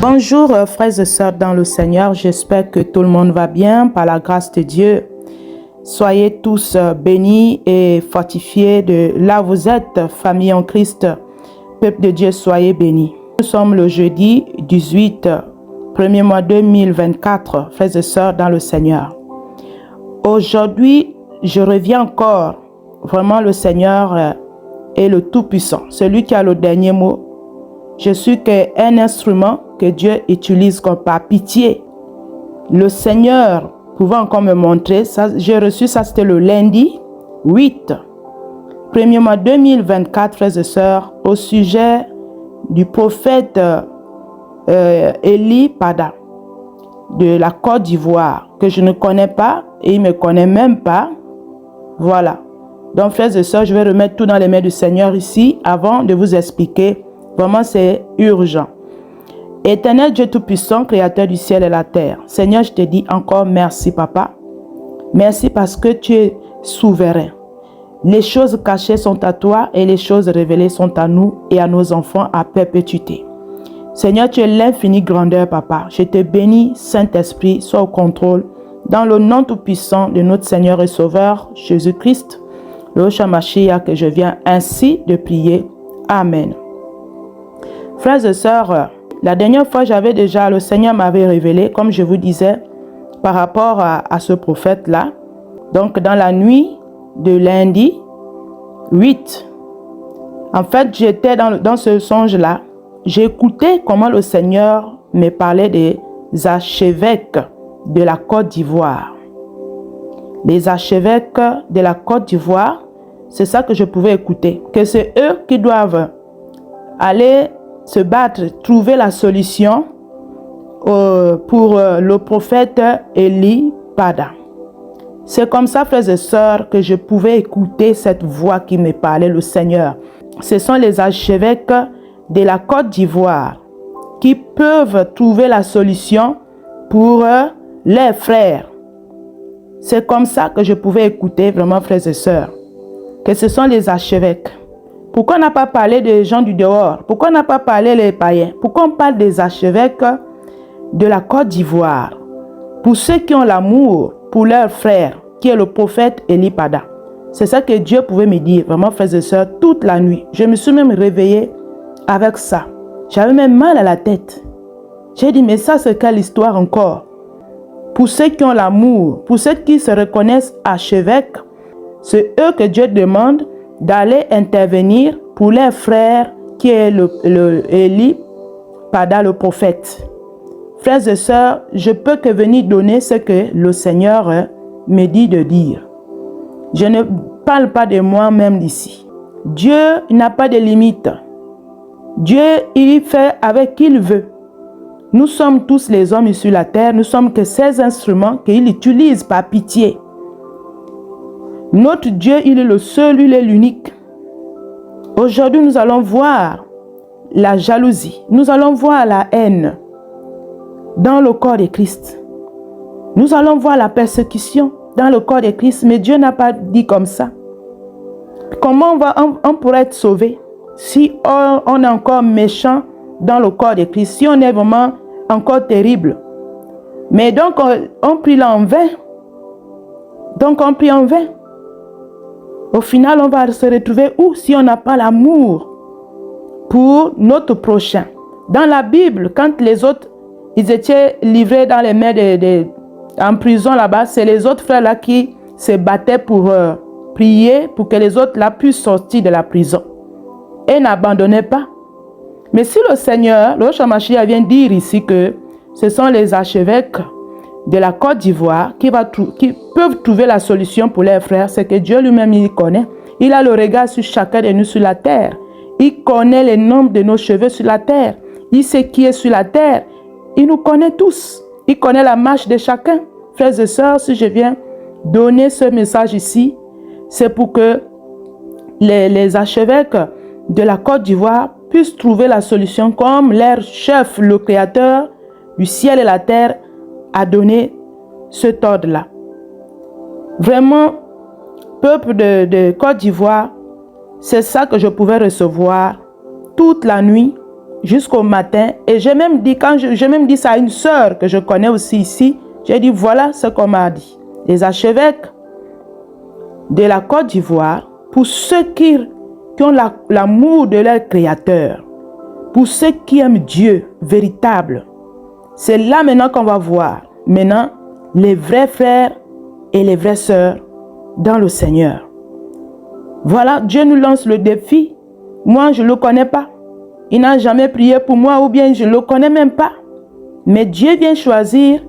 Bonjour frères et sœurs dans le Seigneur, j'espère que tout le monde va bien par la grâce de Dieu. Soyez tous bénis et fortifiés de là où vous êtes, famille en Christ. Peuple de Dieu, soyez bénis. Nous sommes le jeudi 18, premier mois 2024, frères et sœurs dans le Seigneur. Aujourd'hui, je reviens encore. Vraiment, le Seigneur est le Tout-Puissant, celui qui a le dernier mot. Je suis qu'un instrument que Dieu utilise comme par pitié. Le Seigneur pouvait encore me montrer, ça, j'ai reçu ça, c'était le lundi 8, premier mois 2024, frères et sœurs, au sujet du prophète Eli Pada de la Côte d'Ivoire, que je ne connais pas et il ne me connaît même pas. Voilà. Donc, frères et sœurs, je vais remettre tout dans les mains du Seigneur ici avant de vous expliquer. Vraiment, c'est urgent. Éternel Dieu Tout-Puissant, Créateur du ciel et la terre. Seigneur, je te dis encore merci, Papa. Merci parce que tu es souverain. Les choses cachées sont à toi et les choses révélées sont à nous et à nos enfants à perpétuité. Seigneur, tu es l'infinie grandeur, Papa. Je te bénis, Saint-Esprit, sois au contrôle. Dans le nom tout-puissant de notre Seigneur et Sauveur, Jésus-Christ, le Mashiach, que je viens ainsi de prier. Amen. Frères et sœurs, la dernière fois, le Seigneur m'avait révélé, comme je vous disais, par rapport à ce prophète-là. Donc, dans la nuit de lundi 8, en fait, j'étais dans ce songe-là. J'ai écouté comment le Seigneur me parlait des archevêques de la Côte d'Ivoire. Les archevêques de la Côte d'Ivoire, c'est ça que je pouvais écouter. Que c'est eux qui doivent aller se battre, trouver la solution pour le prophète Eli Pada. C'est comme ça, frères et sœurs, que je pouvais écouter cette voix qui me parlait, le Seigneur. Ce sont les archevêques de la Côte d'Ivoire qui peuvent trouver la solution pour leurs frères. C'est comme ça que je pouvais écouter vraiment, frères et sœurs, que ce sont les archevêques. Pourquoi on n'a pas parlé des gens du dehors? Pourquoi on n'a pas parlé des païens? Pourquoi on parle des archevêques de la Côte d'Ivoire? Pour ceux qui ont l'amour pour leur frère, qui est le prophète Eli Pada. C'est ça que Dieu pouvait me dire, vraiment, frères et sœurs, toute la nuit. Je me suis même réveillée avec ça. J'avais même mal à la tête. J'ai dit, mais ça, c'est quelle histoire encore? Pour ceux qui ont l'amour, pour ceux qui se reconnaissent archevêques, c'est eux que Dieu demande d'aller intervenir pour leurs frères qui est le Eli Pada, le prophète. Frères et sœurs, je peux que venir donner ce que le Seigneur me dit de dire. Je ne parle pas de moi-même d'ici. Dieu n'a pas de limite. Dieu, il fait avec qui il veut. Nous sommes tous les hommes sur la terre, nous sommes que ces instruments qu'il utilise par pitié. Notre Dieu, il est le seul, il est l'unique. Aujourd'hui, nous allons voir la jalousie. Nous allons voir la haine dans le corps de Christ. Nous allons voir la persécution dans le corps de Christ. Mais Dieu n'a pas dit comme ça. Comment on pourrait être sauvé si on est encore méchant dans le corps de Christ, si on est vraiment encore terrible? Mais donc, on prie là en vain. Donc, on prie en vain. Au final, on va se retrouver où si on n'a pas l'amour pour notre prochain? Dans la Bible, quand les autres, ils étaient livrés dans les mains en prison là-bas, c'est les autres frères là qui se battaient pour prier pour que les autres là puissent sortir de la prison. Et n'abandonnaient pas. Mais si le Seigneur, le Mashiach vient dire ici que ce sont les archevêques de la Côte d'Ivoire qui peuvent trouver la solution pour leurs frères, c'est que Dieu lui-même, il connaît. Il a le regard sur chacun de nous sur la terre. Il connaît le nombre de nos cheveux sur la terre. Il sait qui est sur la terre. Il nous connaît tous. Il connaît la marche de chacun. Frères et sœurs, si je viens donner ce message ici, c'est pour que les archevêques de la Côte d'Ivoire puissent trouver la solution comme leur chef, le Créateur du ciel et la terre, a donné cet ordre-là. Vraiment, peuple de Côte d'Ivoire, c'est ça que je pouvais recevoir toute la nuit jusqu'au matin. Et j'ai même dit, j'ai même dit ça à une sœur que je connais aussi ici, j'ai dit, voilà ce qu'on m'a dit. Les archevêques de la Côte d'Ivoire, pour ceux qui ont l'amour de leur Créateur, pour ceux qui aiment Dieu véritable, c'est là maintenant qu'on va voir maintenant les vrais frères et les vraies sœurs dans le Seigneur. Voilà, Dieu nous lance le défi. Moi, je ne le connais pas. Il n'a jamais prié pour moi ou bien je ne le connais même pas. Mais Dieu vient choisir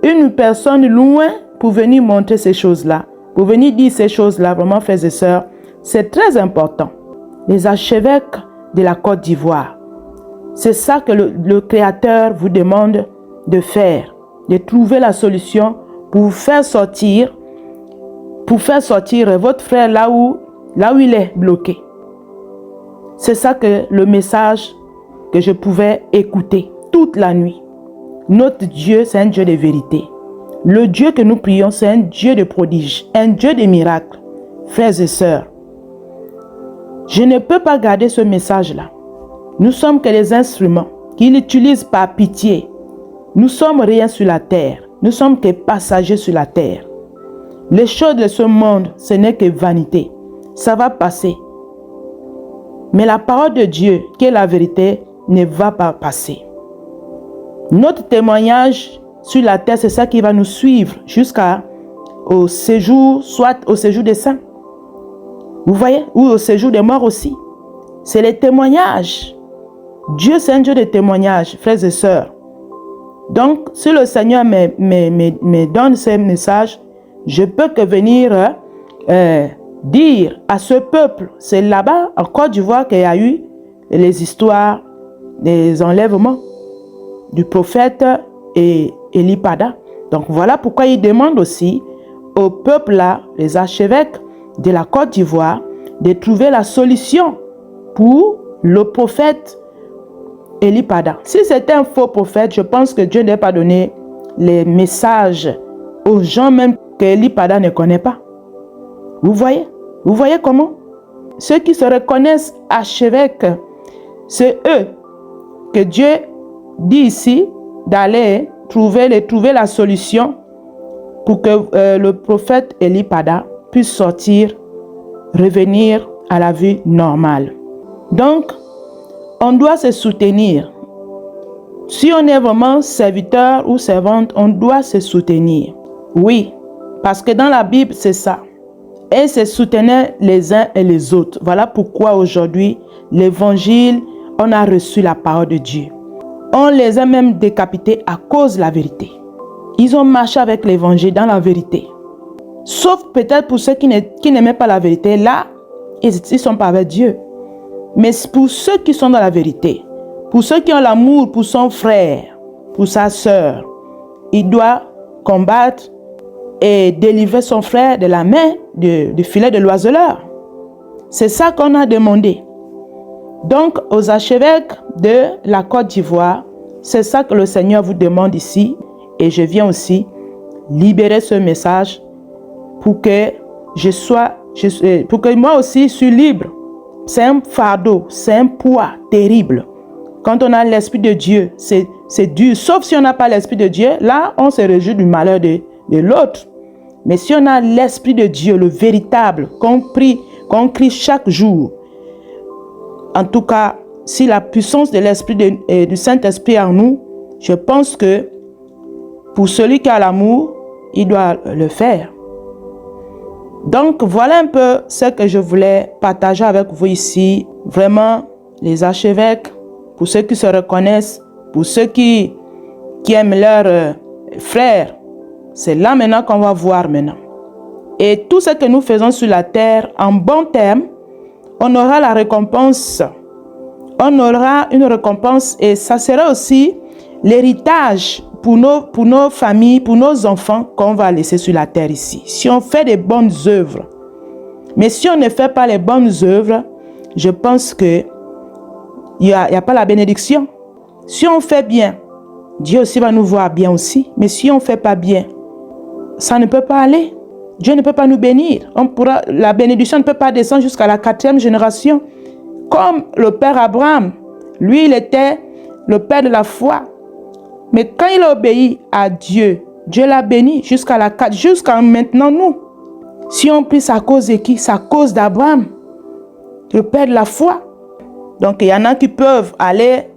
une personne loin pour venir montrer ces choses-là, pour venir dire ces choses-là, vraiment, frères et sœurs. C'est très important. Les archevêques de la Côte d'Ivoire, c'est ça que le Créateur vous demande de faire, de trouver la solution pour faire sortir votre frère là où il est bloqué. C'est ça que le message que je pouvais écouter toute la nuit. Notre Dieu, c'est un Dieu de vérité. Le Dieu que nous prions, c'est un Dieu de prodiges, un Dieu de miracles. Frères et sœurs, je ne peux pas garder ce message-là. Nous sommes que les instruments qu'il utilise par pitié. Nous sommes rien sur la terre. Nous sommes que passagers sur la terre. Les choses de ce monde, ce n'est que vanité. Ça va passer. Mais la parole de Dieu, qui est la vérité, ne va pas passer. Notre témoignage sur la terre, c'est ça qui va nous suivre jusqu'au séjour, soit au séjour des saints. Vous voyez? Ou au séjour des morts aussi. C'est les témoignages. Dieu, c'est un Dieu de témoignages, frères et sœurs. Donc, si le Seigneur me donne ces messages, je peux que venir dire à ce peuple, c'est là-bas, en Côte d'Ivoire, qu'il y a eu les histoires des enlèvements du prophète et Élie Pada. Donc, voilà pourquoi il demande aussi au peuple-là, les archevêques de la Côte d'Ivoire, de trouver la solution pour le prophète Élie Pada. Si c'était un faux prophète, je pense que Dieu n'a pas donné les messages aux gens même que Élie Pada ne connaît pas. Vous voyez? Vous voyez comment? Ceux qui se reconnaissent archevêques, c'est eux que Dieu dit ici d'aller trouver la solution pour que le prophète Élie Pada puisse sortir, revenir à la vie normale. Donc, on doit se soutenir. Si on est vraiment serviteur ou servante, on doit se soutenir. Oui, parce que dans la Bible, c'est ça. Et se soutenaient les uns et les autres. Voilà pourquoi aujourd'hui, l'évangile, on a reçu la parole de Dieu. On les a même décapités à cause de la vérité. Ils ont marché avec l'évangile dans la vérité. Sauf peut-être pour ceux qui n'aimaient pas la vérité, là, ils ne sont pas avec Dieu. Mais pour ceux qui sont dans la vérité, pour ceux qui ont l'amour pour son frère, pour sa sœur, il doit combattre et délivrer son frère de la main du filet de l'oiseleur. C'est ça qu'on a demandé. Donc, aux archevêques de la Côte d'Ivoire, c'est ça que le Seigneur vous demande ici. Et je viens aussi libérer ce message pour que pour que moi aussi je suis libre. C'est un fardeau, c'est un poids terrible. Quand on a l'Esprit de Dieu, c'est dur. Sauf si on n'a pas l'Esprit de Dieu, là, on se réjouit du malheur de l'autre. Mais si on a l'Esprit de Dieu, le véritable, qu'on crie chaque jour, en tout cas, si la puissance de l'Esprit du Saint-Esprit en nous, je pense que pour celui qui a l'amour, il doit le faire. Donc, voilà un peu ce que je voulais partager avec vous ici. Vraiment, les archevêques, pour ceux qui se reconnaissent, pour ceux qui aiment leurs frères, c'est là maintenant qu'on va voir maintenant. Et tout ce que nous faisons sur la terre, en bon terme, on aura la récompense. On aura une récompense et ça sera aussi l'héritage pour nos familles, pour nos enfants qu'on va laisser sur la terre ici. Si on fait des bonnes œuvres. Mais si on ne fait pas les bonnes œuvres, je pense qu'il n'y a pas la bénédiction. Si on fait bien, Dieu aussi va nous voir bien aussi. Mais si on ne fait pas bien, ça ne peut pas aller. Dieu ne peut pas nous bénir. La bénédiction ne peut pas descendre jusqu'à la 4e génération. Comme le père Abraham Lui, il était le père de la foi. Mais quand il a obéi à Dieu, Dieu l'a béni jusqu'à maintenant nous. Si on prie sa cause de qui? Sa cause d'Abraham, le père de la foi. Donc, il y en a qui peuvent aller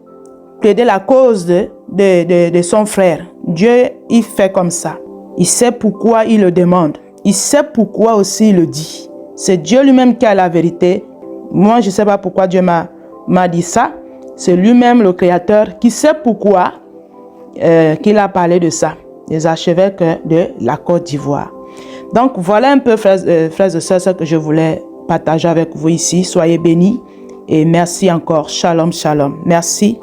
plaider la cause de son frère. Dieu, il fait comme ça. Il sait pourquoi il le demande. Il sait pourquoi aussi il le dit. C'est Dieu lui-même qui a la vérité. Moi, je ne sais pas pourquoi Dieu m'a dit ça. C'est lui-même le Créateur qui sait pourquoi qu'il a parlé de ça. Les archevêques de la Côte d'Ivoire. Donc, voilà un peu, frères et sœurs, ce que je voulais partager avec vous ici. Soyez bénis et merci encore. Shalom, shalom. Merci.